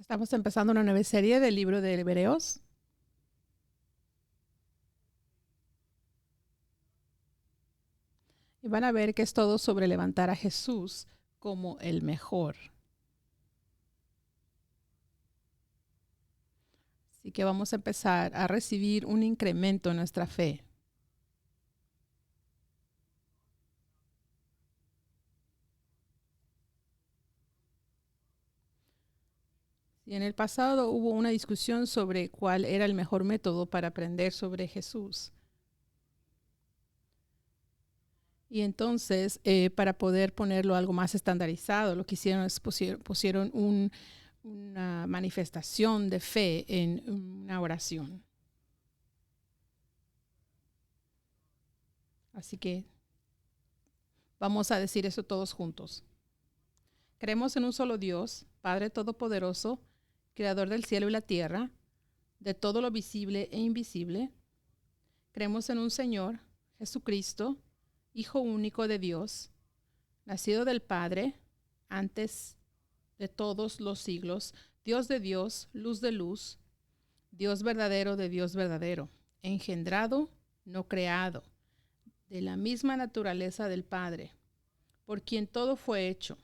Estamos empezando una nueva serie del libro de Hebreos. Y van a ver que es todo sobre levantar a Jesús como el mejor. Así que vamos a empezar a recibir un incremento en nuestra fe. Y en el pasado hubo una discusión sobre cuál era el mejor método para aprender sobre Jesús. Y entonces, para poder ponerlo algo más estandarizado, lo que hicieron es pusieron una manifestación de fe en una oración. Así que vamos a decir eso todos juntos. Creemos en un solo Dios, Padre Todopoderoso, Creador del cielo y la tierra, de todo lo visible e invisible. Creemos en un Señor, Jesucristo, Hijo único de Dios, nacido del Padre, antes de todos los siglos, Dios de Dios, luz de luz, Dios verdadero de Dios verdadero, engendrado, no creado, de la misma naturaleza del Padre, por quien todo fue hecho,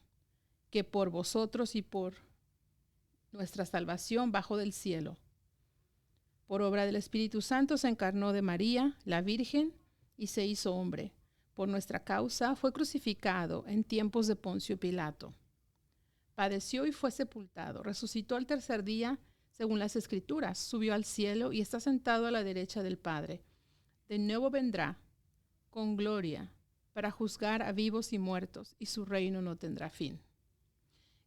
que por vosotros y por nuestra salvación bajó del cielo. Por obra del Espíritu Santo se encarnó de María, la Virgen, y se hizo hombre. Por nuestra causa fue crucificado en tiempos de Poncio Pilato. Padeció y fue sepultado. Resucitó al tercer día, según las Escrituras. Subió al cielo y está sentado a la derecha del Padre. De nuevo vendrá con gloria para juzgar a vivos y muertos, y su reino no tendrá fin.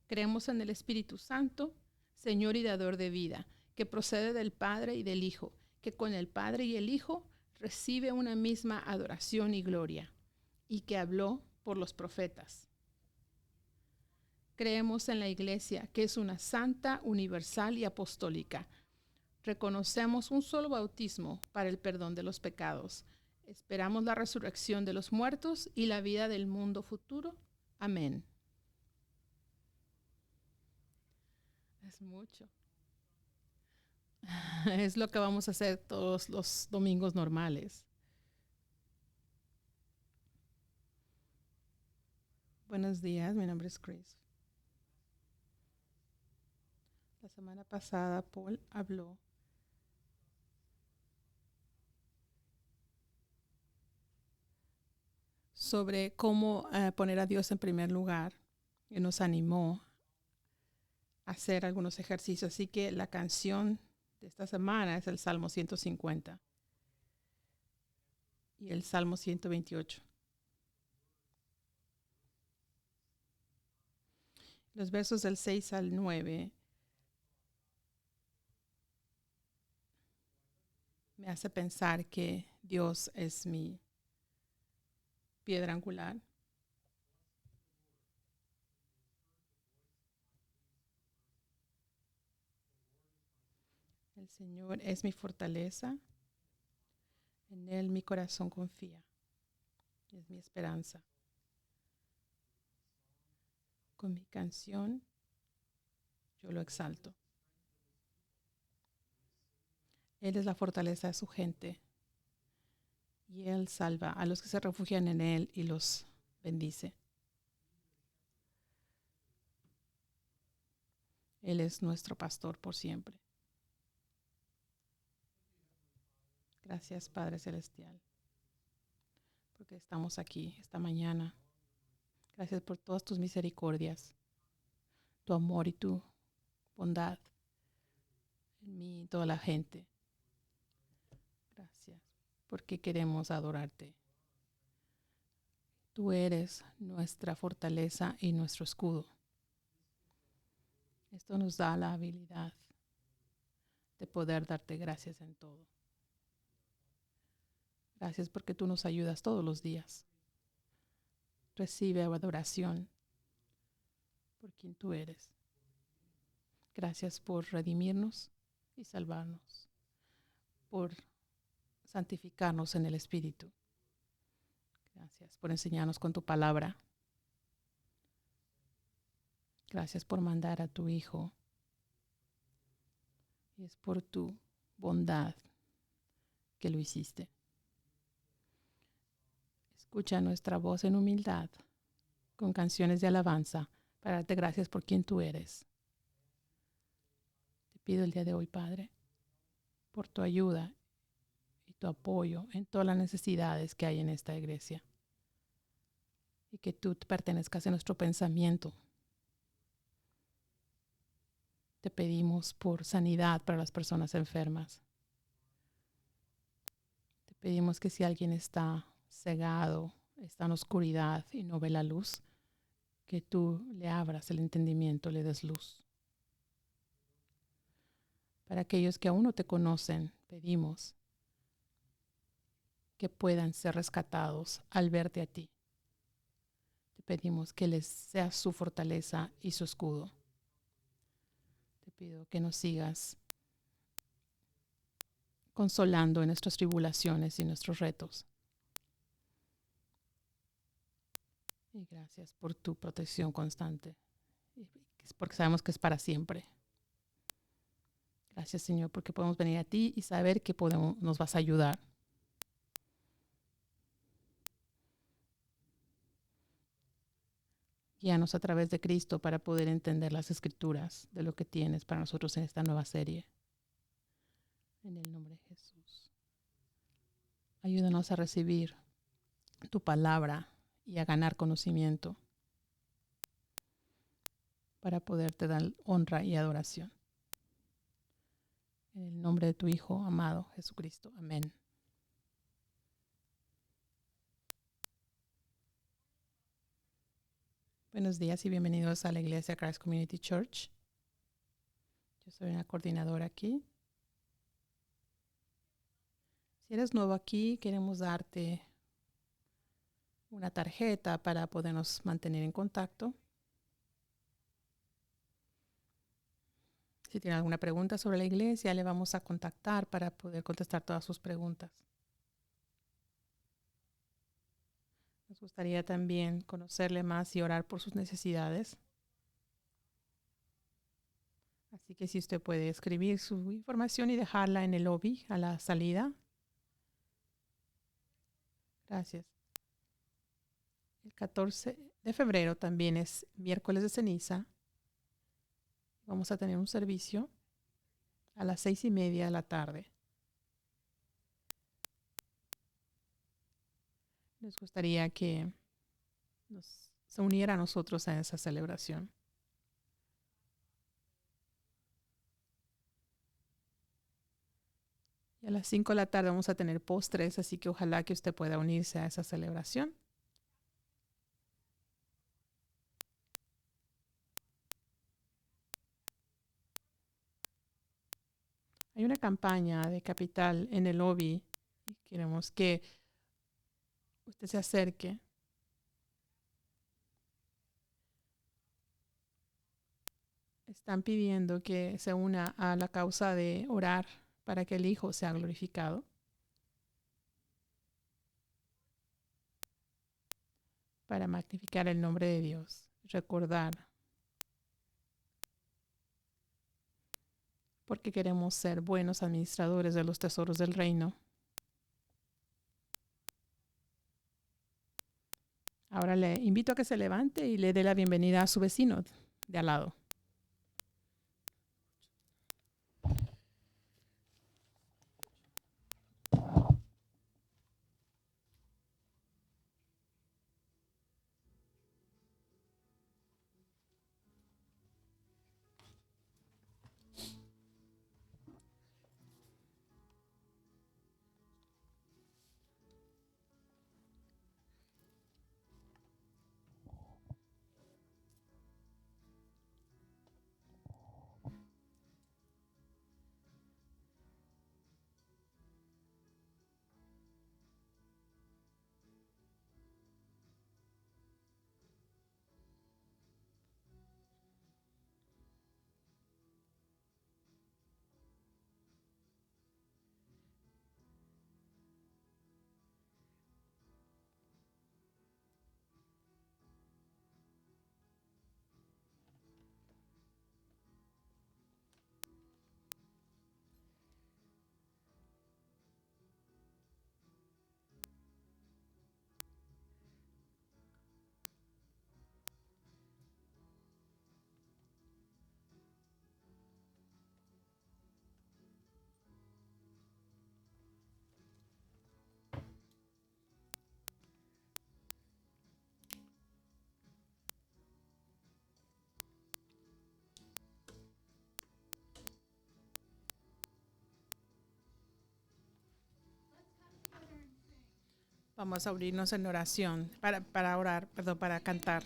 Creemos en el Espíritu Santo, Señor y dador de vida, que procede del Padre y del Hijo, que con el Padre y el Hijo recibe una misma adoración y gloria, y que habló por los profetas. Creemos en la Iglesia, que es una santa, universal y apostólica. Reconocemos un solo bautismo para el perdón de los pecados. Esperamos la resurrección de los muertos y la vida del mundo futuro. Amén. Es mucho. Es lo que vamos a hacer todos los domingos normales. Buenos días, mi nombre es Chris. La semana pasada Paul habló sobre cómo poner a Dios en primer lugar y nos animó a hacer algunos ejercicios. Así que la canción de esta semana es el Salmo 150 y el Salmo 128. Los versos del 6 al 9 me hace pensar que Dios es mi piedra angular. El Señor es mi fortaleza. En Él mi corazón confía. Es mi esperanza. Con mi canción yo lo exalto. Él es la fortaleza de su gente. Y Él salva a los que se refugian en Él y los bendice. Él es nuestro pastor por siempre. Gracias, Padre Celestial, porque estamos aquí esta mañana. Gracias por todas tus misericordias, tu amor y tu bondad en mí y toda la gente. Gracias, porque queremos adorarte. Tú eres nuestra fortaleza y nuestro escudo. Esto nos da la habilidad de poder darte gracias en todo. Gracias porque tú nos ayudas todos los días. Recibe adoración por quien tú eres. Gracias por redimirnos y salvarnos, por santificarnos en el Espíritu. Gracias por enseñarnos con tu palabra. Gracias por mandar a tu Hijo Y es por tu bondad que lo hiciste. Escucha nuestra voz en humildad, con canciones de alabanza, para darte gracias por quien tú eres. Te pido el día de hoy, Padre, por tu ayuda y tu apoyo en todas las necesidades que hay en esta iglesia. Y que tú pertenezcas a nuestro pensamiento. Te pedimos por sanidad para las personas enfermas. Te pedimos que si alguien está cegado, está en oscuridad y no ve la luz, que tú le abras el entendimiento, le des luz. Para aquellos que aún no te conocen, pedimos que puedan ser rescatados al verte a ti. Te pedimos que les seas su fortaleza y su escudo. Te pido que nos sigas consolando en nuestras tribulaciones y nuestros retos. Y gracias por tu protección constante, porque sabemos que es para siempre. Gracias, Señor, porque podemos venir a ti y saber que nos vas a ayudar. Guíanos a través de Cristo para poder entender las Escrituras de lo que tienes para nosotros en esta nueva serie. En el nombre de Jesús. Ayúdanos a recibir tu palabra y a ganar conocimiento para poderte dar honra y adoración. En el nombre de tu Hijo amado Jesucristo. Amén. Buenos días y bienvenidos a la iglesia Christ Community Church. Yo soy una coordinadora aquí. Si eres nuevo aquí, queremos darte una tarjeta para podernos mantener en contacto. Si tiene alguna pregunta sobre la iglesia, le vamos a contactar para poder contestar todas sus preguntas. Nos gustaría también conocerle más y orar por sus necesidades. Así que si usted puede escribir su información y dejarla en el lobby a la salida. Gracias. El 14 de febrero también es miércoles de ceniza. Vamos a tener un servicio a las 6:30 de la tarde. Les gustaría que se uniera a nosotros a esa celebración. Y a las 5 de la tarde vamos a tener postres, así que ojalá que usted pueda unirse a esa celebración. Hay una campaña de Capital en el lobby y queremos que usted se acerque. Están pidiendo que se una a la causa de orar para que el Hijo sea glorificado. Para magnificar el nombre de Dios. Recordar. Porque queremos ser buenos administradores de los tesoros del reino. Ahora le invito a que se levante y le dé la bienvenida a su vecino de al lado. Vamos a unirnos en oración para orar, perdón, para cantar.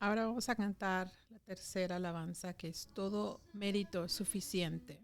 Ahora vamos a cantar la tercera alabanza, que es todo mérito suficiente.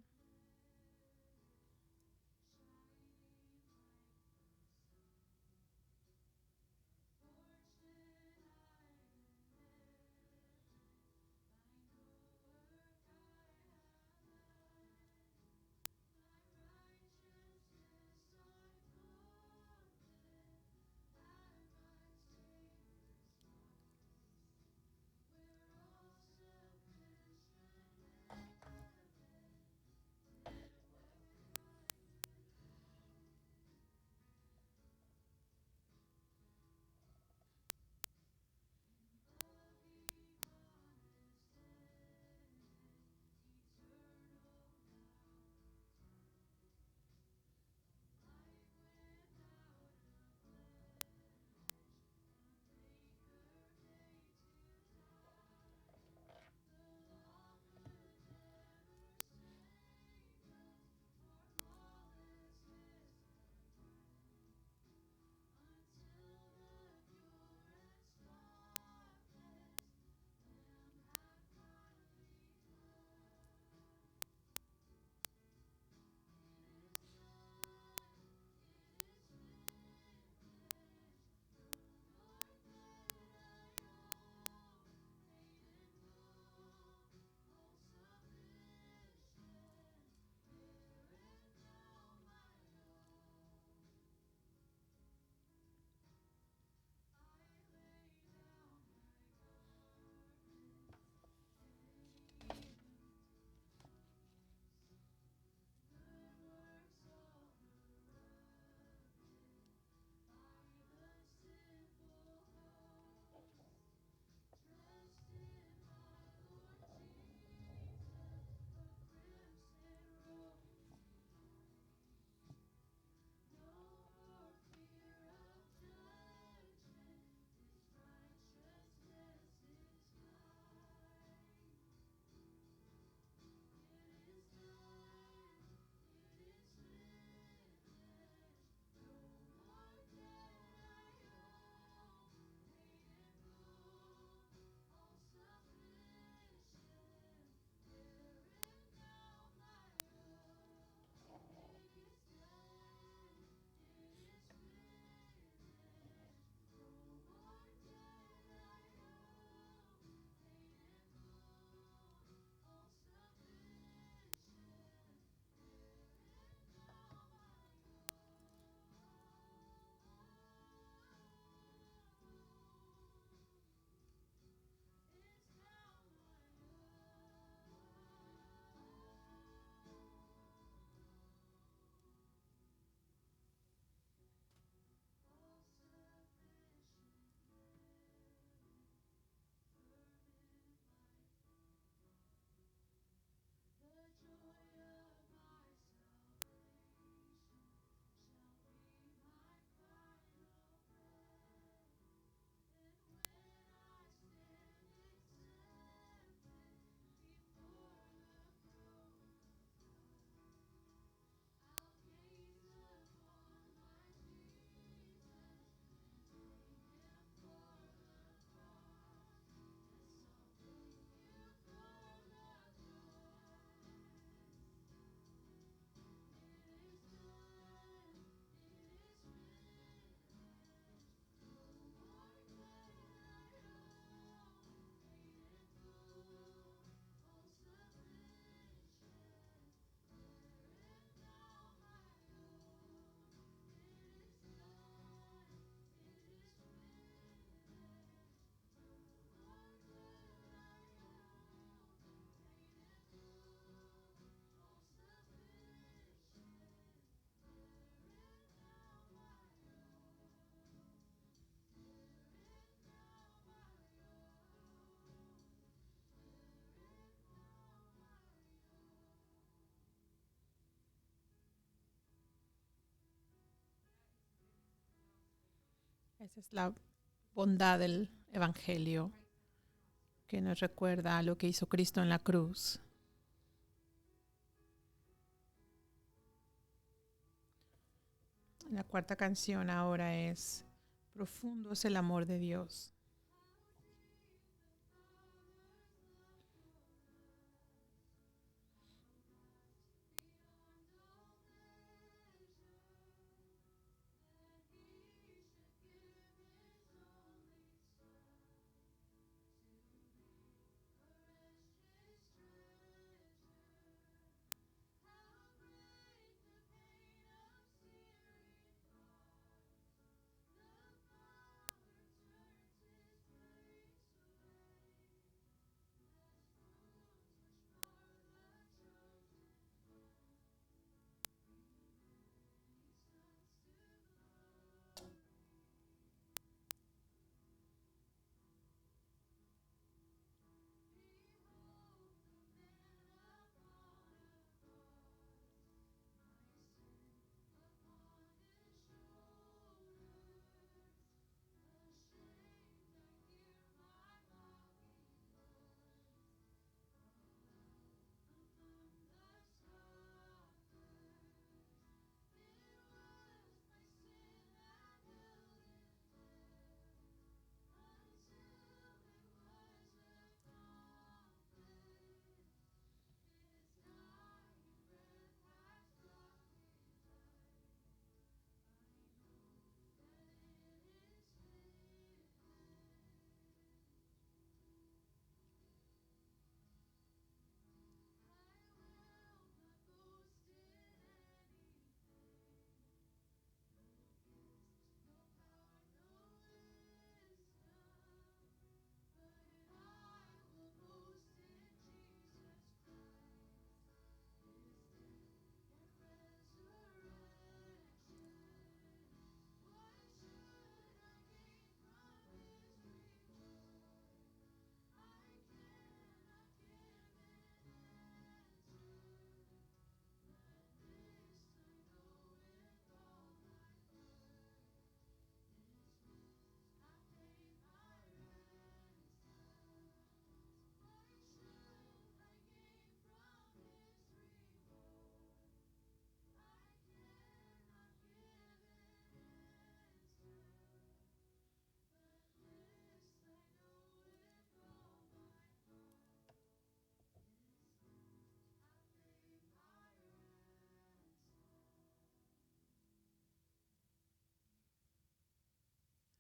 Esa es la bondad del Evangelio que nos recuerda a lo que hizo Cristo en la cruz. La cuarta canción ahora es Profundo es el amor de Dios.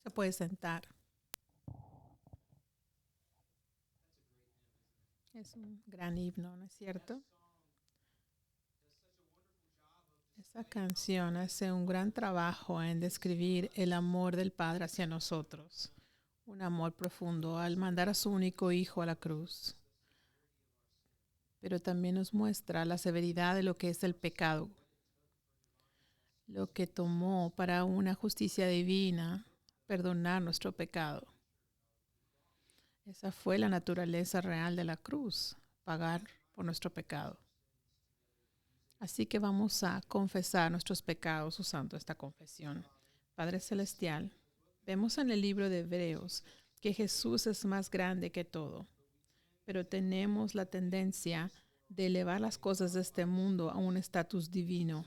Se puede sentar. Es un gran himno, ¿no es cierto? Esa canción hace un gran trabajo en describir el amor del Padre hacia nosotros. Un amor profundo al mandar a su único hijo a la cruz. Pero también nos muestra la severidad de lo que es el pecado. Lo que tomó para una justicia divina perdonar nuestro pecado. Esa fue la naturaleza real de la cruz, pagar por nuestro pecado. Así que vamos a confesar nuestros pecados usando esta confesión. Padre Celestial, vemos en el libro de Hebreos que Jesús es más grande que todo, pero tenemos la tendencia de elevar las cosas de este mundo a un estatus divino.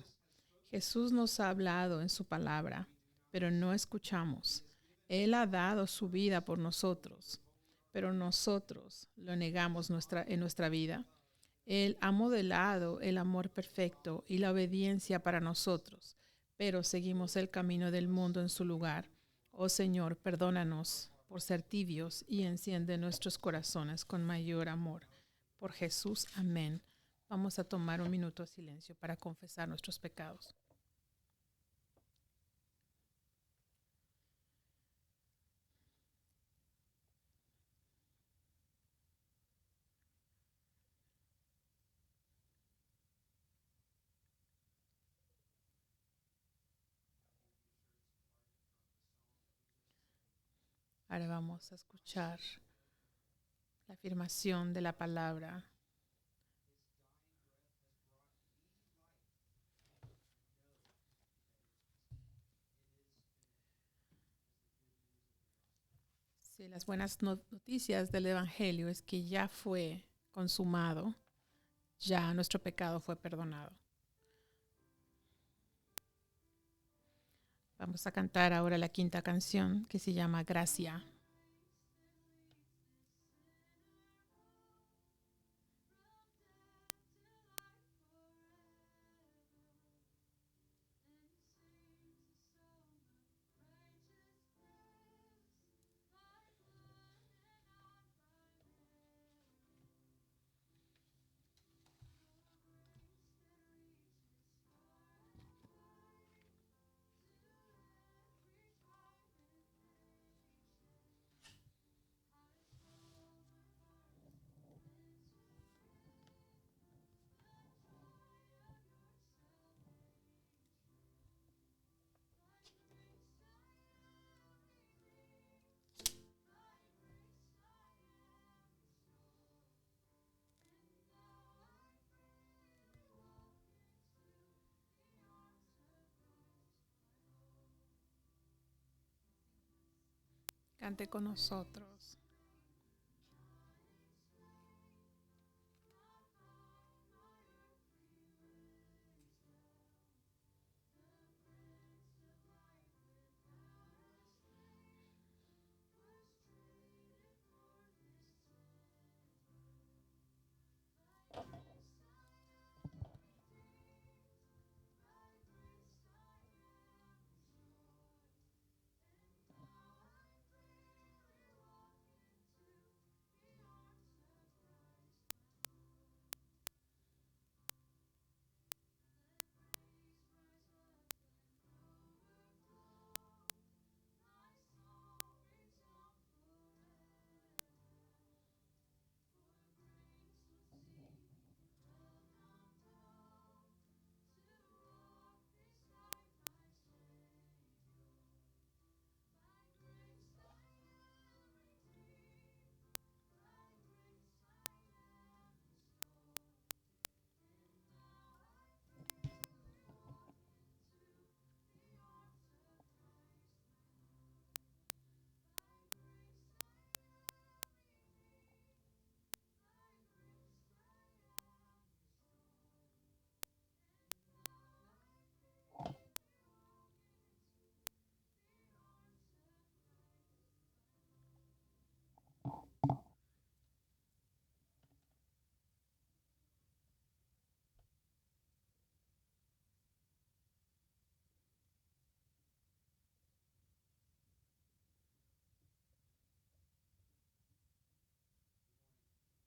Jesús nos ha hablado en su palabra, pero no escuchamos. Él ha dado su vida por nosotros, pero nosotros lo negamos en nuestra vida. Él ha modelado el amor perfecto y la obediencia para nosotros, pero seguimos el camino del mundo en su lugar. Oh Señor, perdónanos por ser tibios y enciende nuestros corazones con mayor amor. Por Jesús, amén. Vamos a tomar un minuto de silencio para confesar nuestros pecados. Ahora vamos a escuchar la afirmación de la palabra. Sí, las buenas noticias del Evangelio es que ya fue consumado, ya nuestro pecado fue perdonado. Vamos a cantar ahora la quinta canción que se llama Gracia. Cante con nosotros.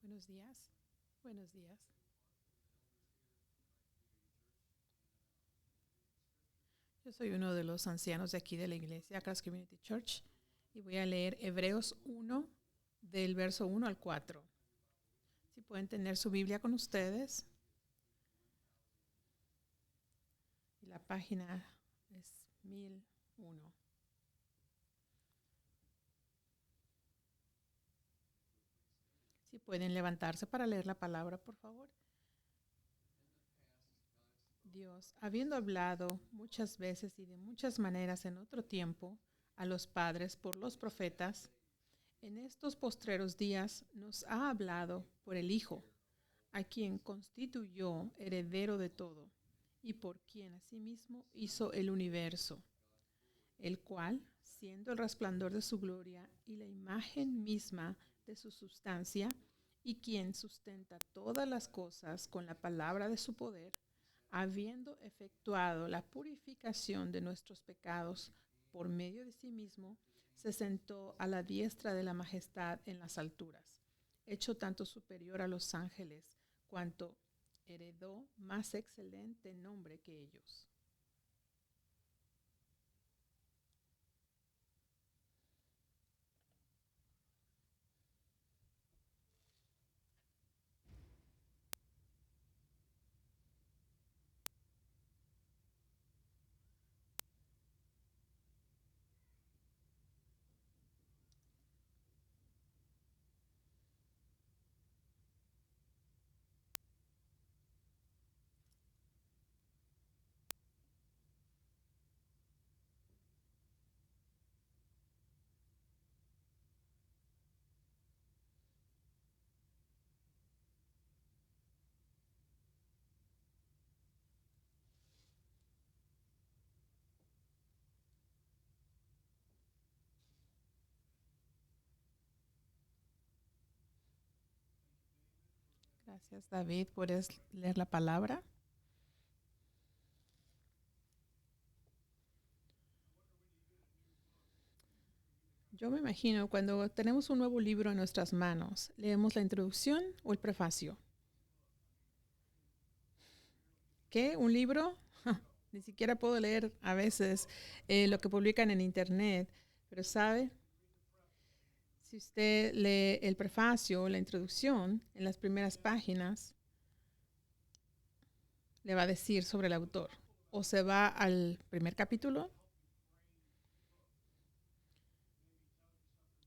Buenos días. Buenos días. Yo soy uno de los ancianos de aquí de la iglesia, Christ Community Church, y voy a leer Hebreos 1, del verso 1 al 4. Si pueden tener su Biblia con ustedes. Y la página es 1001. Si pueden levantarse para leer la palabra, por favor. Dios, habiendo hablado muchas veces y de muchas maneras en otro tiempo a los padres por los profetas, en estos postreros días nos ha hablado por el Hijo, a quien constituyó heredero de todo, y por quien asimismo hizo el universo, el cual, siendo el resplandor de su gloria y la imagen misma de su sustancia, y quien sustenta todas las cosas con la palabra de su poder, habiendo efectuado la purificación de nuestros pecados por medio de sí mismo, se sentó a la diestra de la majestad en las alturas, hecho tanto superior a los ángeles, cuanto heredó más excelente nombre que ellos. Gracias, David. ¿Puedes leer la palabra? Yo me imagino cuando tenemos un nuevo libro en nuestras manos, leemos la introducción o el prefacio. ¿Qué? ¿Un libro? Ni siquiera puedo leer a veces lo que publican en internet, pero sabe, si usted lee el prefacio o la introducción en las primeras páginas, le va a decir sobre el autor. O se va al primer capítulo.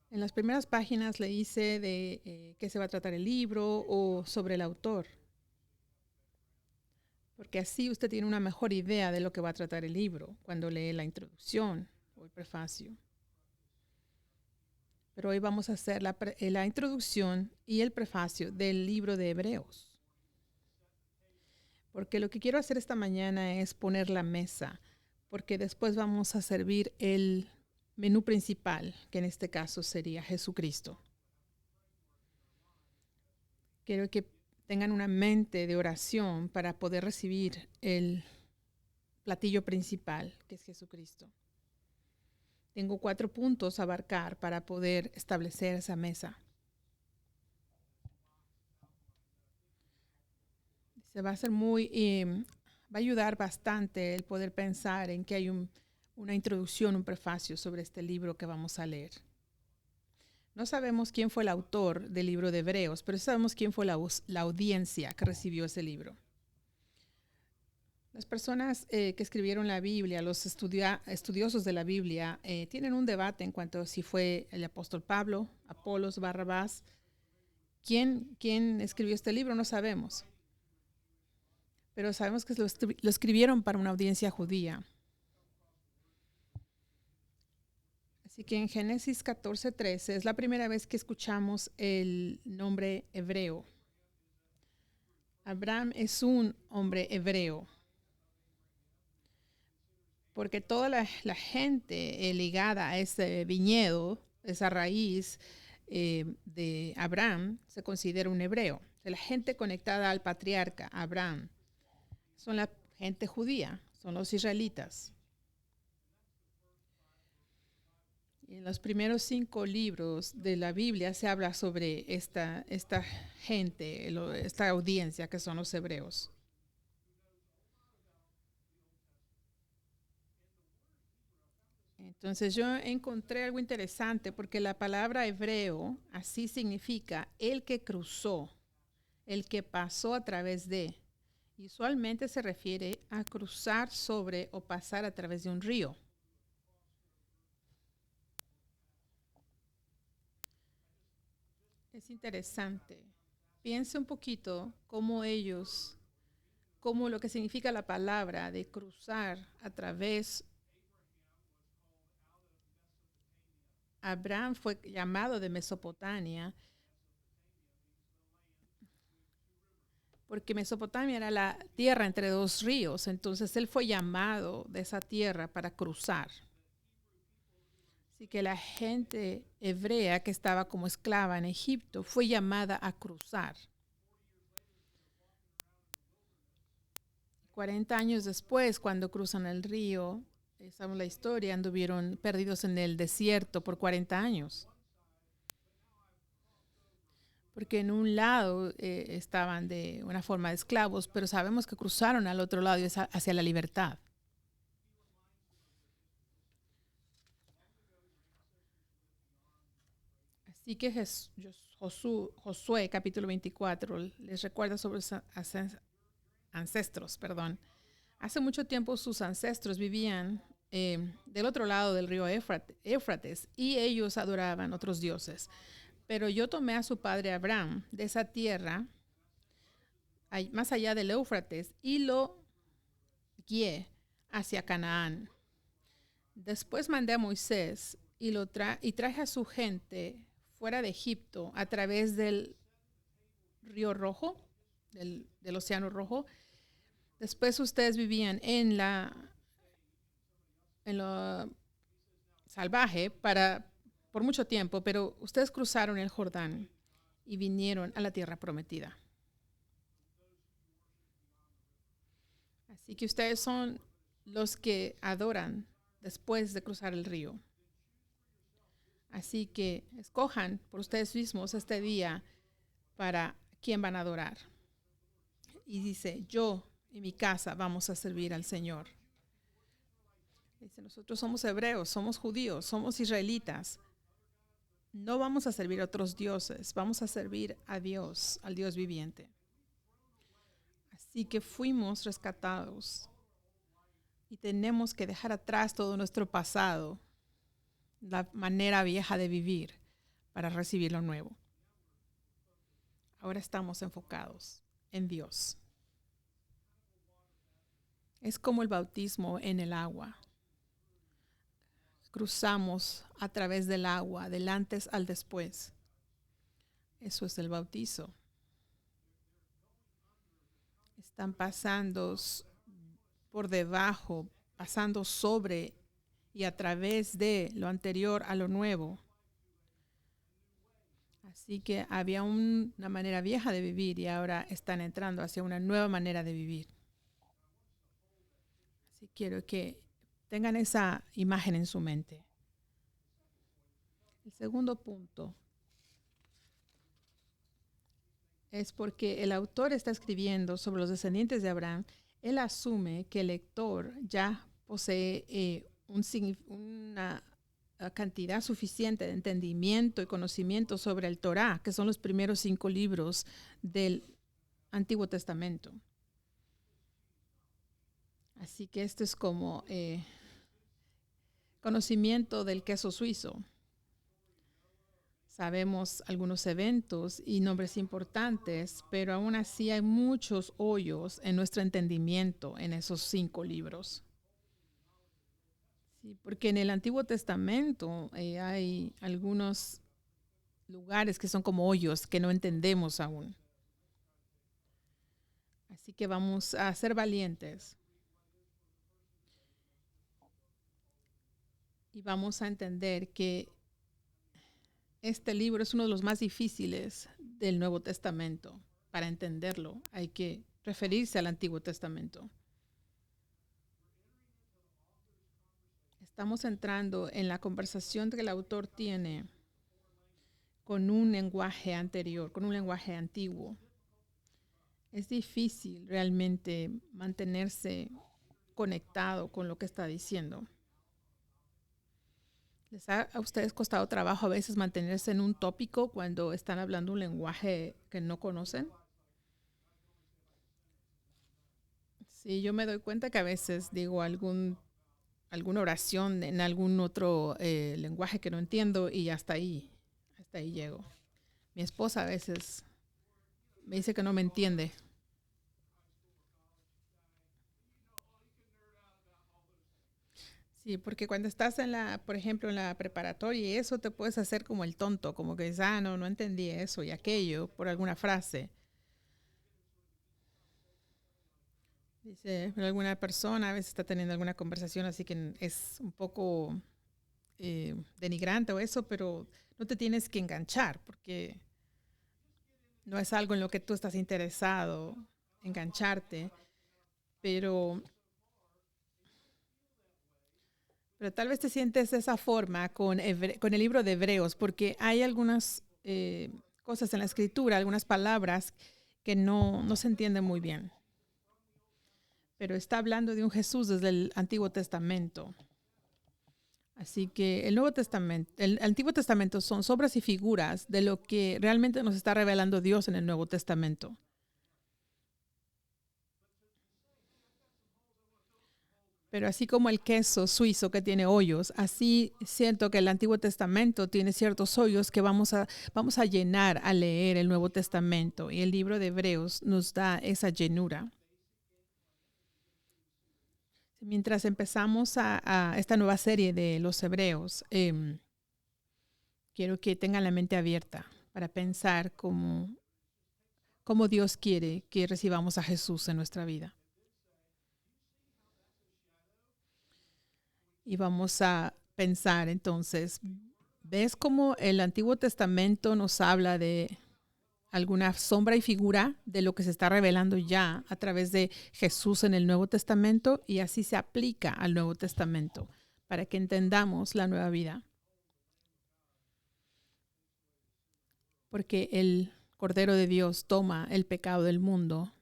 En las primeras páginas le dice de qué se va a tratar el libro o sobre el autor. Porque así usted tiene una mejor idea de lo que va a tratar el libro cuando lee la introducción o el prefacio. Pero hoy vamos a hacer la introducción y el prefacio del libro de Hebreos. Porque lo que quiero hacer esta mañana es poner la mesa, porque después vamos a servir el menú principal, que en este caso sería Jesucristo. Quiero que tengan una mente de oración para poder recibir el platillo principal, que es Jesucristo. Tengo 4 puntos a abarcar para poder establecer esa mesa. Se va a hacer va a ayudar bastante el poder pensar en que hay una introducción, un prefacio sobre este libro que vamos a leer. No sabemos quién fue el autor del libro de Hebreos, pero sabemos quién fue la audiencia que recibió ese libro. Las personas que escribieron la Biblia, los estudiosos de la Biblia, tienen un debate en cuanto a si fue el apóstol Pablo, Apolos, Barrabás. ¿Quién escribió este libro? No sabemos. Pero sabemos que lo escribieron para una audiencia judía. Así que en Génesis 14:13 es la primera vez que escuchamos el nombre hebreo. Abraham es un hombre hebreo. Porque toda la gente ligada a ese viñedo, esa raíz de Abraham, se considera un hebreo. La gente conectada al patriarca Abraham son la gente judía, son los israelitas. En los primeros 5 libros de la Biblia se habla sobre esta gente, esta audiencia que son los hebreos. Entonces yo encontré algo interesante porque la palabra hebreo así significa el que cruzó, el que pasó a través de. Y usualmente se refiere a cruzar sobre o pasar a través de un río. Es interesante. Piense un poquito cómo lo que significa la palabra de cruzar a través. Abraham fue llamado de Mesopotamia porque Mesopotamia era la tierra entre 2 ríos, entonces él fue llamado de esa tierra para cruzar. Así que la gente hebrea que estaba como esclava en Egipto fue llamada a cruzar. 40 años después, cuando cruzan el río, sabemos la historia, anduvieron perdidos en el desierto por 40 años. Porque en un lado estaban de una forma de esclavos, pero sabemos que cruzaron al otro lado y hacia la libertad. Así que Josué capítulo 24 les recuerda sobre sus ancestros. Hace mucho tiempo sus ancestros vivían del otro lado del río Éufrates y ellos adoraban otros dioses. Pero yo tomé a su padre Abraham de esa tierra, más allá del Éufrates, y lo guié hacia Canaán. Después mandé a Moisés y traje a su gente fuera de Egipto a través del río Rojo, del Océano Rojo. Después ustedes vivían en lo salvaje por mucho tiempo, pero ustedes cruzaron el Jordán y vinieron a la tierra prometida. Así que ustedes son los que adoran después de cruzar el río. Así que escojan por ustedes mismos este día para quién van a adorar. Y dice, yo y mi casa vamos a servir al Señor. Dice, nosotros somos hebreos, somos judíos, somos israelitas. No vamos a servir a otros dioses, vamos a servir a Dios, al Dios viviente. Así que fuimos rescatados y tenemos que dejar atrás todo nuestro pasado, la manera vieja de vivir, para recibir lo nuevo. Ahora estamos enfocados en Dios. Es como el bautismo en el agua. Cruzamos a través del agua, del antes al después. Eso es el bautizo. Están pasando por debajo, pasando sobre y a través de lo anterior a lo nuevo. Así que había una manera vieja de vivir y ahora están entrando hacia una nueva manera de vivir. Así quiero que tengan esa imagen en su mente. El segundo punto es porque el autor está escribiendo sobre los descendientes de Abraham. Él asume que el lector ya posee una cantidad suficiente de entendimiento y conocimiento sobre el Torá, que son los primeros 5 libros del Antiguo Testamento. Así que esto es como conocimiento del queso suizo. Sabemos algunos eventos y nombres importantes, pero aún así hay muchos hoyos en nuestro entendimiento en esos 5 libros. Sí, porque en el Antiguo Testamento hay algunos lugares que son como hoyos que no entendemos aún. Así que vamos a ser valientes y vamos a entender que este libro es uno de los más difíciles del Nuevo Testamento. Para entenderlo hay que referirse al Antiguo Testamento. Estamos entrando en la conversación que el autor tiene con un lenguaje anterior, con un lenguaje antiguo. Es difícil realmente mantenerse conectado con lo que está diciendo. ¿Les ha a ustedes costado trabajo a veces mantenerse en un tópico cuando están hablando un lenguaje que no conocen? Sí, yo me doy cuenta que a veces digo alguna oración en algún otro lenguaje que no entiendo y hasta ahí llego. Mi esposa a veces me dice que no me entiende. Sí, porque cuando estás por ejemplo, en la preparatoria y eso te puedes hacer como el tonto, como que dices, no entendí eso y aquello por alguna frase. Dice, pero alguna persona a veces está teniendo alguna conversación así que es un poco denigrante o eso, pero no te tienes que enganchar porque no es algo en lo que tú estás interesado, engancharte, pero, pero tal vez te sientes de esa forma con el libro de Hebreos, porque hay algunas cosas en la escritura, algunas palabras que no se entienden muy bien. Pero está hablando de un Jesús desde el Antiguo Testamento. Así que el Antiguo Testamento son obras y figuras de lo que realmente nos está revelando Dios en el Nuevo Testamento. Pero así como el queso suizo que tiene hoyos, así siento que el Antiguo Testamento tiene ciertos hoyos que vamos a llenar al leer el Nuevo Testamento. Y el libro de Hebreos nos da esa llenura. Mientras empezamos a esta nueva serie de los Hebreos, quiero que tengan la mente abierta para pensar cómo Dios quiere que recibamos a Jesús en nuestra vida. Y vamos a pensar entonces, ¿ves cómo el Antiguo Testamento nos habla de alguna sombra y figura de lo que se está revelando ya a través de Jesús en el Nuevo Testamento, y así se aplica al Nuevo Testamento para que entendamos la nueva vida. Porque el Cordero de Dios toma el pecado del mundo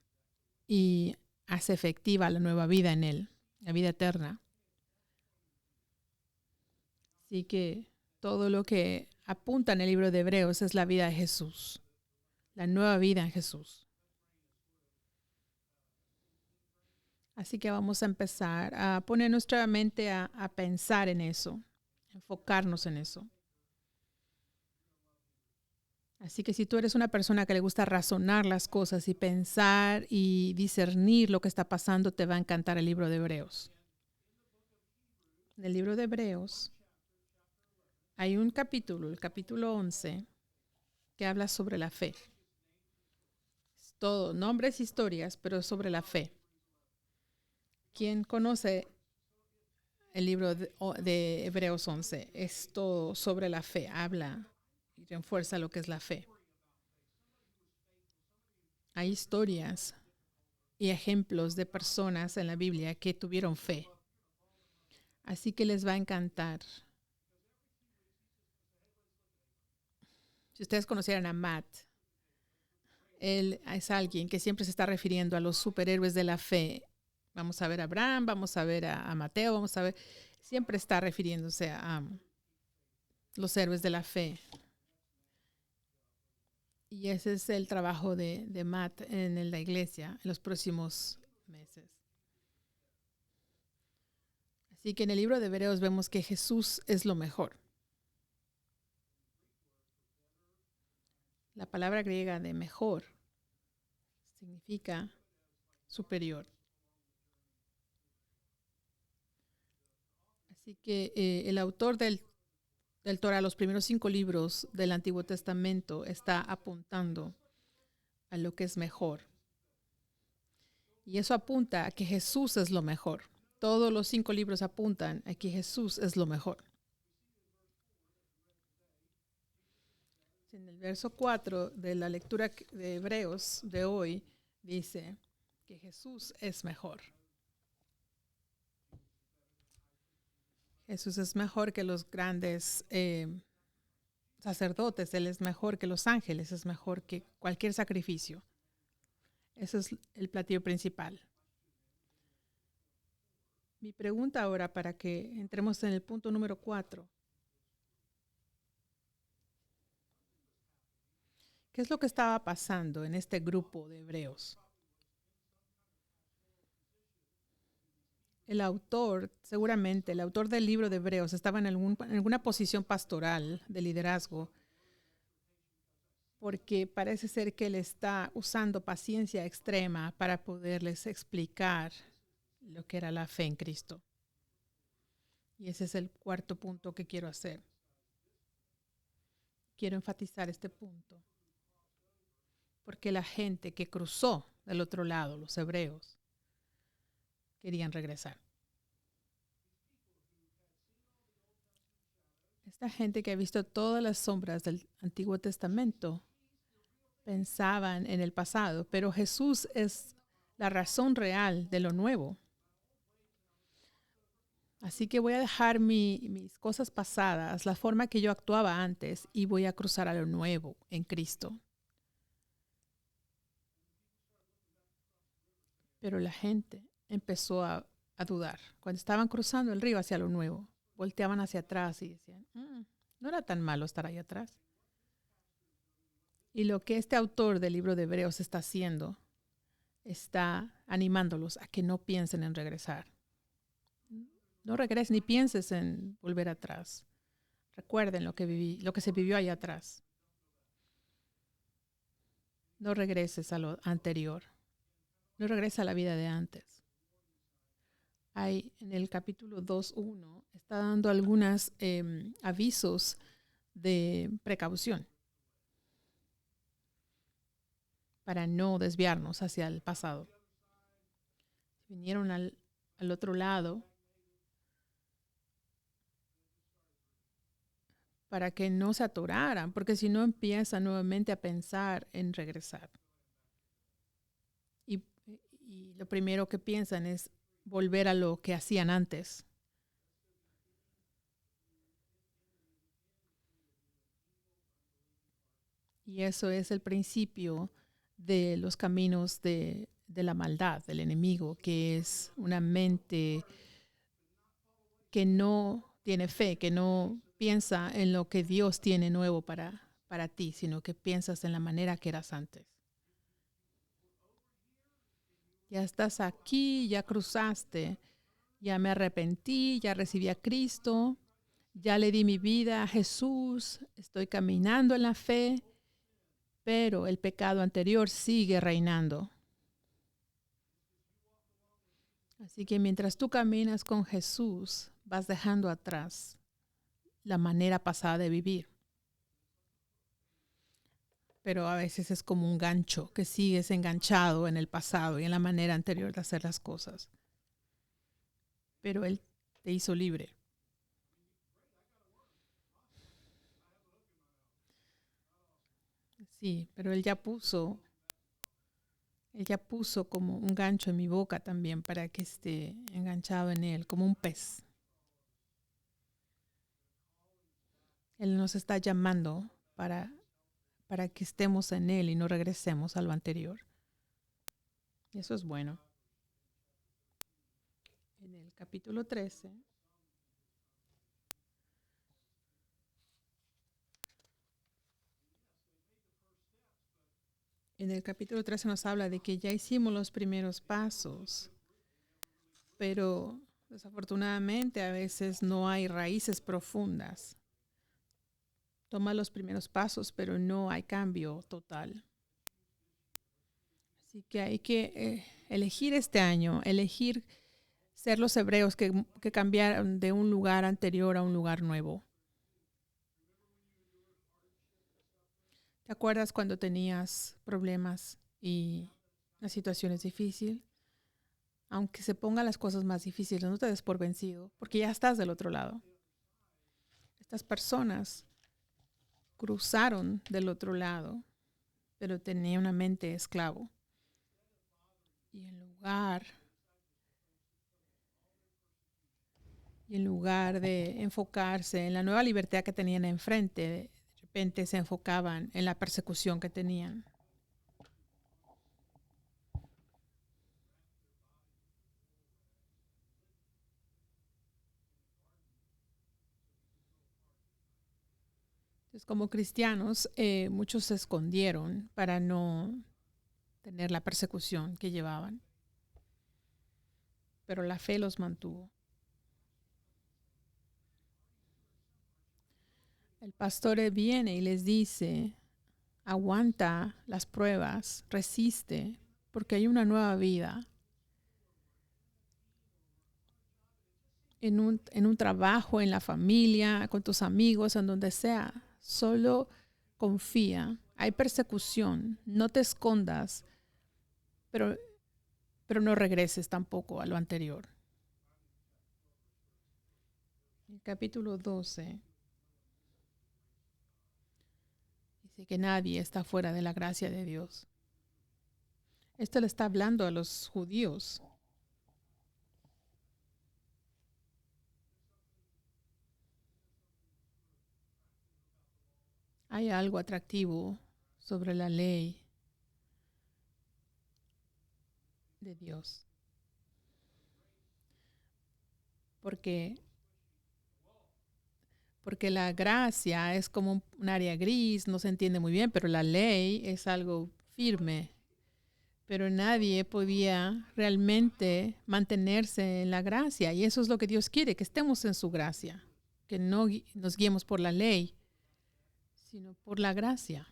y hace efectiva la nueva vida en él, la vida eterna. Así que todo lo que apunta en el libro de Hebreos es la vida de Jesús, la nueva vida en Jesús. Así que vamos a empezar a poner nuestra mente a pensar en eso, enfocarnos en eso. Así que si tú eres una persona que le gusta razonar las cosas y pensar y discernir lo que está pasando, te va a encantar el libro de Hebreos. En el libro de Hebreos hay un capítulo, el capítulo 11, que habla sobre la fe. Es todo, nombres, historias, pero sobre la fe. ¿Quién conoce el libro de Hebreos 11? Es todo sobre la fe, habla y refuerza lo que es la fe. Hay historias y ejemplos de personas en la Biblia que tuvieron fe. Así que les va a encantar. Si ustedes conocieran a Matt, él es alguien que siempre se está refiriendo a los superhéroes de la fe. Vamos a ver a Abraham, vamos a ver a Mateo, vamos a ver. Siempre está refiriéndose a los héroes de la fe. Y ese es el trabajo de Matt en la iglesia en los próximos meses. Así que en el libro de Hebreos vemos que Jesús es lo mejor. La palabra griega de mejor significa superior. Así que el autor del Torah, los primeros 5 libros del Antiguo Testamento, está apuntando a lo que es mejor. Y eso apunta a que Jesús es lo mejor. Todos los 5 libros apuntan a que Jesús es lo mejor. En el verso 4 de la lectura de Hebreos de hoy dice que Jesús es mejor. Jesús es mejor que los grandes sacerdotes, Él es mejor que los ángeles, es mejor que cualquier sacrificio. Ese es el platillo principal. Mi pregunta ahora, para que entremos en el punto número 4. ¿Qué es lo que estaba pasando en este grupo de hebreos? El autor, seguramente, el autor del libro de Hebreos estaba en alguna posición pastoral de liderazgo, porque parece ser que él está usando paciencia extrema para poderles explicar lo que era la fe en Cristo. Y ese es el cuarto punto que quiero hacer. Quiero enfatizar este punto, porque la gente que cruzó del otro lado, los hebreos, querían regresar. Esta gente que ha visto todas las sombras del Antiguo Testamento pensaban en el pasado, pero Jesús es la razón real de lo nuevo. Así que voy a dejar mis cosas pasadas, la forma que yo actuaba antes, y voy a cruzar a lo nuevo en Cristo. Pero la gente empezó a dudar. Cuando estaban cruzando el río hacia lo nuevo, volteaban hacia atrás y decían, no era tan malo estar ahí atrás. Y lo que este autor del libro de Hebreos está haciendo, está animándolos a que no piensen en regresar. No regreses ni pienses en volver atrás. Recuerden lo que se vivió allá atrás. No regreses a lo anterior. No regreses a la vida de antes. Hay en el capítulo 2:1 está dando algunos avisos de precaución para no desviarnos hacia el pasado. Vinieron al otro lado. para que no se atoraran, porque si no empiezan nuevamente a pensar en regresar. Y, y lo primero que piensan es volver a lo que hacían antes. Y eso es el principio de los caminos de la maldad, del enemigo, que es una mente que no tiene fe, que no piensa en lo que Dios tiene nuevo para ti, sino que piensas en la manera que eras antes. Ya estás aquí, ya cruzaste, ya me arrepentí, ya recibí a Cristo, ya le di mi vida a Jesús, estoy caminando en la fe, pero el pecado anterior sigue reinando. Así que mientras tú caminas con Jesús, vas dejando atrás la manera pasada de vivir. Pero a veces es como un gancho, que sigues enganchado en el pasado y en la manera anterior de hacer las cosas. Pero Él te hizo libre. Sí, pero Él ya puso como un gancho en mi boca también para que esté enganchado en Él, como un pez. Él nos está llamando para que estemos en Él y no regresemos a lo anterior. Y eso es bueno. En el capítulo 13, nos habla de que ya hicimos los primeros pasos, pero desafortunadamente a veces no hay raíces profundas. Toma los primeros pasos, pero no hay cambio total. Así que hay que elegir este año, elegir ser los hebreos que cambiaron de un lugar anterior a un lugar nuevo. ¿Te acuerdas cuando tenías problemas y la situación es difícil? Aunque se pongan las cosas más difíciles, no te des por vencido, porque ya estás del otro lado. Estas personas cruzaron del otro lado, pero tenían una mente de esclavo. Y en lugar de enfocarse en la nueva libertad que tenían enfrente, de repente se enfocaban en la persecución que tenían. Entonces, como cristianos, muchos se escondieron para no tener la persecución que llevaban, pero la fe los mantuvo. El pastor viene y les dice, aguanta las pruebas, resiste, porque hay una nueva vida. En un trabajo, en la familia, con tus amigos, en donde sea. Solo confía. Hay persecución. No te escondas, pero no regreses tampoco a lo anterior. El capítulo 12 dice que nadie está fuera de la gracia de Dios. Esto le está hablando a los judíos. Hay algo atractivo sobre la ley de Dios. Porque la gracia es como un área gris, no se entiende muy bien, pero la ley es algo firme. Pero nadie podía realmente mantenerse en la gracia. Y eso es lo que Dios quiere, que estemos en su gracia, que no nos guiemos por la ley, sino por la gracia.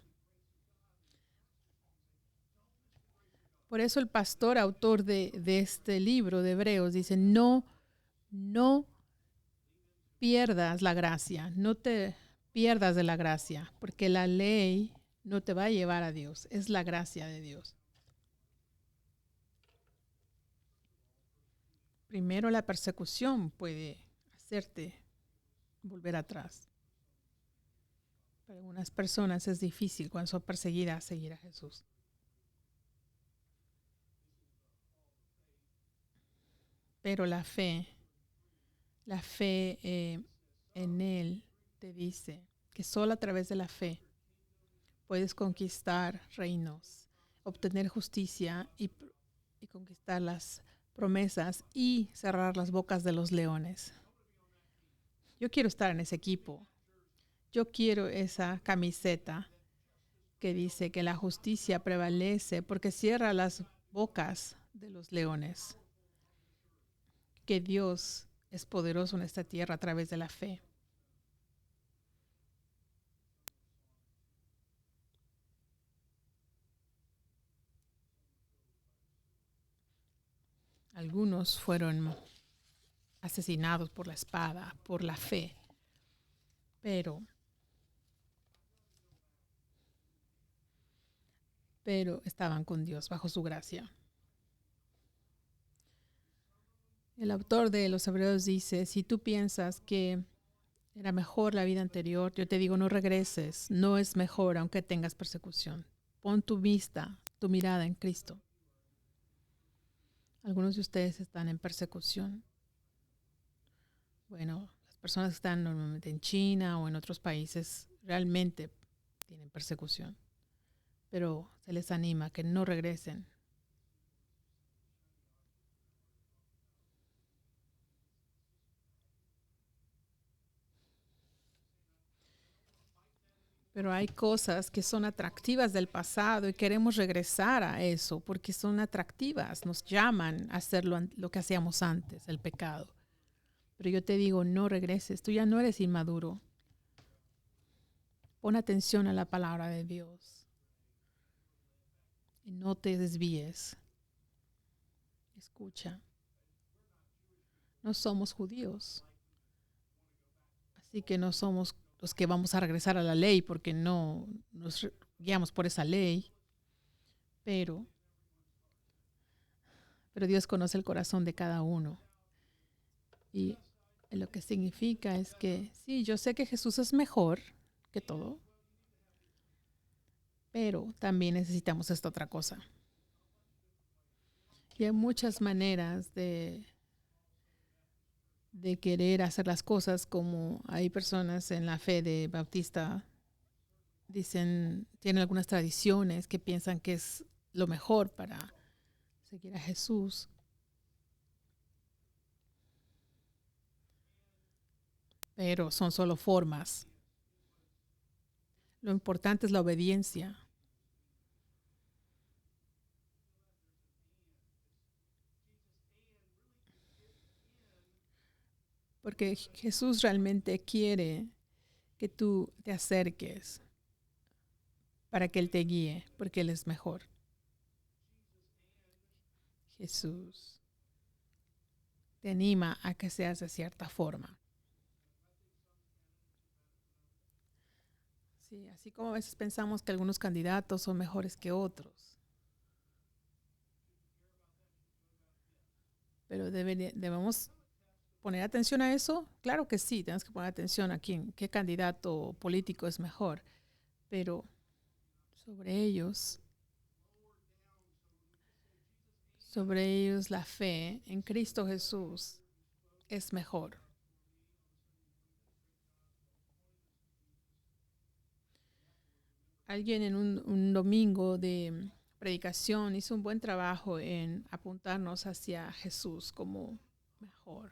Por eso el pastor, autor de este libro de Hebreos, dice, no pierdas la gracia, no te pierdas de la gracia, porque la ley no te va a llevar a Dios, es la gracia de Dios. Primero la persecución puede hacerte volver atrás. Para algunas personas es difícil cuando son perseguidas seguir a Jesús. Pero la fe en Él te dice que solo a través de la fe puedes conquistar reinos, obtener justicia y conquistar las promesas y cerrar las bocas de los leones. Yo quiero estar en ese equipo. Yo quiero esa camiseta que dice que la justicia prevalece porque cierra las bocas de los leones. Que Dios es poderoso en esta tierra a través de la fe. Algunos fueron asesinados por la espada, por la fe, pero estaban con Dios bajo su gracia. El autor de los Hebreos dice, si tú piensas que era mejor la vida anterior, yo te digo, no regreses, no es mejor aunque tengas persecución. Pon tu vista, tu mirada en Cristo. Algunos de ustedes están en persecución. Bueno, las personas que están normalmente en China o en otros países realmente tienen persecución, pero se les anima a que no regresen. Pero hay cosas que son atractivas del pasado y queremos regresar a eso porque son atractivas, nos llaman a hacer lo que hacíamos antes, el pecado. Pero yo te digo, no regreses, tú ya no eres inmaduro. Pon atención a la palabra de Dios y no te desvíes. Escucha, no somos judíos, así que no somos los que vamos a regresar a la ley porque no nos guiamos por esa ley, pero Dios conoce el corazón de cada uno. Y lo que significa es que sí, yo sé que Jesús es mejor que todo, pero también necesitamos esta otra cosa. Y hay muchas maneras de querer hacer las cosas, como hay personas en la fe de Bautista, dicen, tienen algunas tradiciones que piensan que es lo mejor para seguir a Jesús. Pero son solo formas. Lo importante es la obediencia. Porque Jesús realmente quiere que tú te acerques para que Él te guíe, porque Él es mejor. Jesús te anima a que seas de cierta forma. Sí, así como a veces pensamos que algunos candidatos son mejores que otros. Pero debemos poner atención a eso. Claro que sí, tenemos que poner atención a qué candidato político es mejor. Pero sobre ellos la fe en Cristo Jesús es mejor. Alguien en un domingo de predicación hizo un buen trabajo en apuntarnos hacia Jesús como mejor.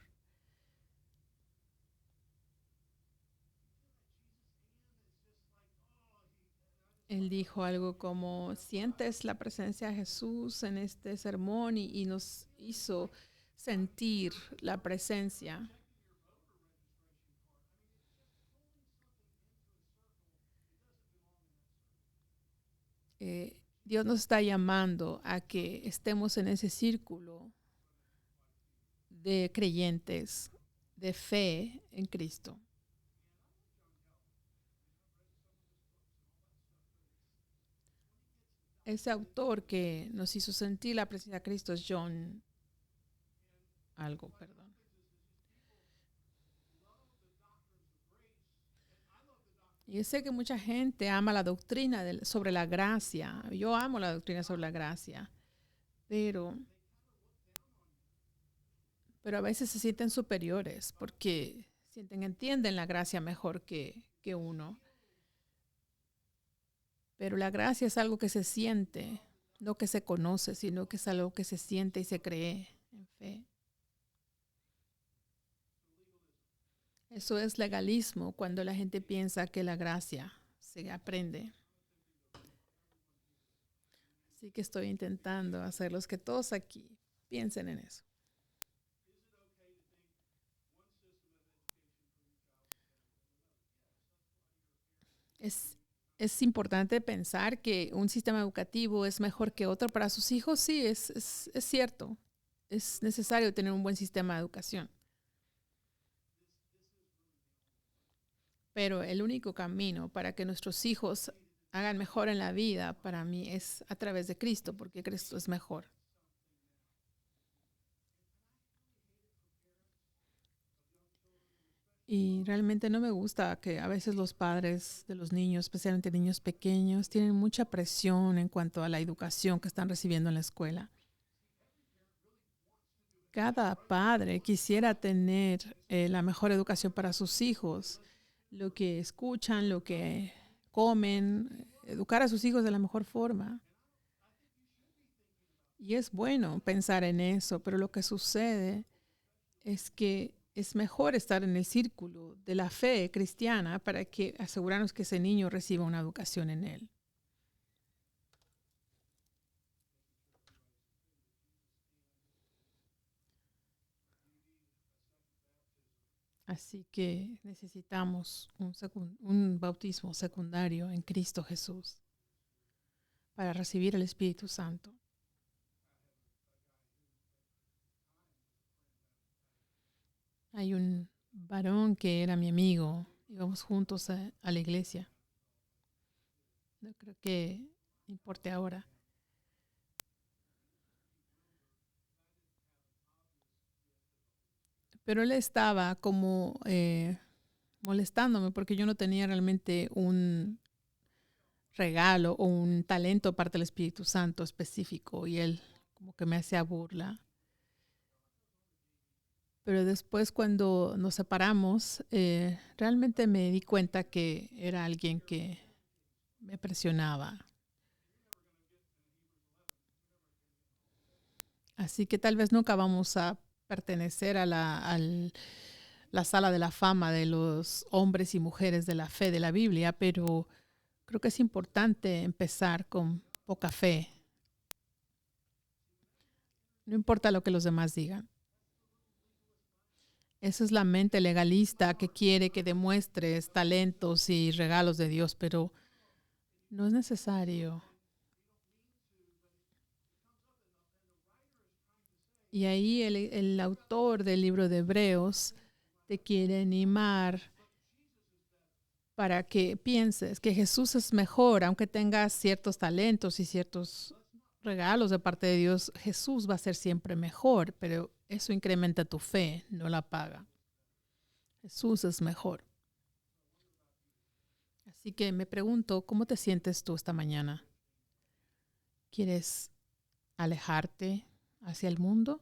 Él dijo algo como, sientes la presencia de Jesús en este sermón y nos hizo sentir la presencia. Dios nos está llamando a que estemos en ese círculo de creyentes, de fe en Cristo. Ese autor que nos hizo sentir la presencia de Cristo es John algo, perdón. Y yo sé que mucha gente ama la doctrina sobre la gracia. Yo amo la doctrina sobre la gracia, pero, pero a veces se sienten superiores porque entienden la gracia mejor que uno. Pero la gracia es algo que se siente, no que se conoce, sino que es algo que se siente y se cree en fe. Eso es legalismo cuando la gente piensa que la gracia se aprende. Así que estoy intentando hacerlos que todos aquí piensen en eso. Es, es importante pensar que un sistema educativo es mejor que otro para sus hijos. Sí, es cierto. Es necesario tener un buen sistema de educación. Pero el único camino para que nuestros hijos hagan mejor en la vida, para mí, es a través de Cristo, porque Cristo es mejor. Y realmente no me gusta que a veces los padres de los niños, especialmente niños pequeños, tienen mucha presión en cuanto a la educación que están recibiendo en la escuela. Cada padre quisiera tener la mejor educación para sus hijos, lo que escuchan, lo que comen, educar a sus hijos de la mejor forma. Y es bueno pensar en eso, pero lo que sucede es que es mejor estar en el círculo de la fe cristiana para que asegurarnos que ese niño reciba una educación en él. Así que necesitamos un bautismo secundario en Cristo Jesús para recibir el Espíritu Santo. Hay un varón que era mi amigo, íbamos juntos a la iglesia. No creo que importe ahora. Pero él estaba como molestándome porque yo no tenía realmente un regalo o un talento parte del Espíritu Santo específico y él como que me hacía burla. Pero después cuando nos separamos, realmente me di cuenta que era alguien que me presionaba. Así que tal vez nunca vamos a pertenecer a la sala de la fama de los hombres y mujeres de la fe de la Biblia, pero creo que es importante empezar con poca fe. No importa lo que los demás digan. Esa es la mente legalista que quiere que demuestres talentos y regalos de Dios, pero no es necesario. Y ahí el autor del libro de Hebreos te quiere animar para que pienses que Jesús es mejor, aunque tengas ciertos talentos y ciertos regalos de parte de Dios, Jesús va a ser siempre mejor, pero eso incrementa tu fe, no la paga. Jesús es mejor. Así que me pregunto, ¿cómo te sientes tú esta mañana? ¿Quieres alejarte hacia el mundo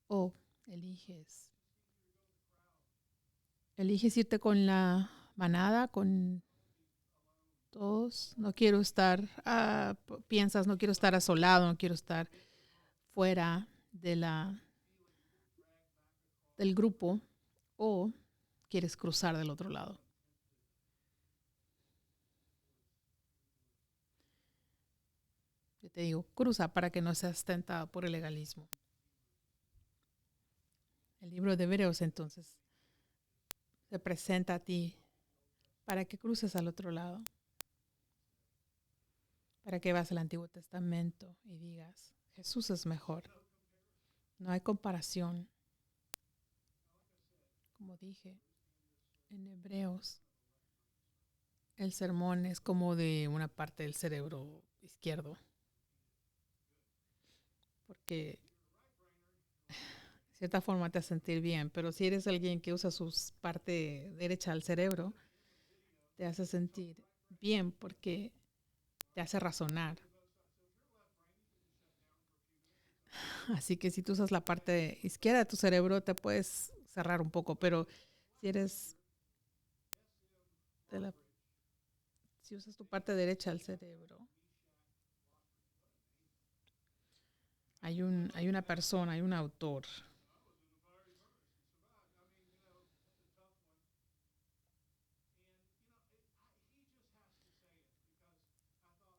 o eliges irte con la manada, con todos? No quiero estar, piensas, no quiero estar asolado, no quiero estar fuera del grupo, o quieres cruzar del otro lado. Yo te digo, cruza para que no seas tentado por el legalismo. El libro de Hebreos entonces se presenta a ti para que cruces al otro lado, para que vas al Antiguo Testamento y digas, Jesús es mejor. No hay comparación. Como dije, en Hebreos, el sermón es como de una parte del cerebro izquierdo. Porque cierta forma te hace sentir bien, pero si eres alguien que usa su parte derecha del cerebro, te hace sentir bien porque te hace razonar. Así que si tú usas la parte izquierda de tu cerebro, te puedes cerrar un poco, pero si eres de la, si usas tu parte derecha del cerebro, hay una persona, hay un autor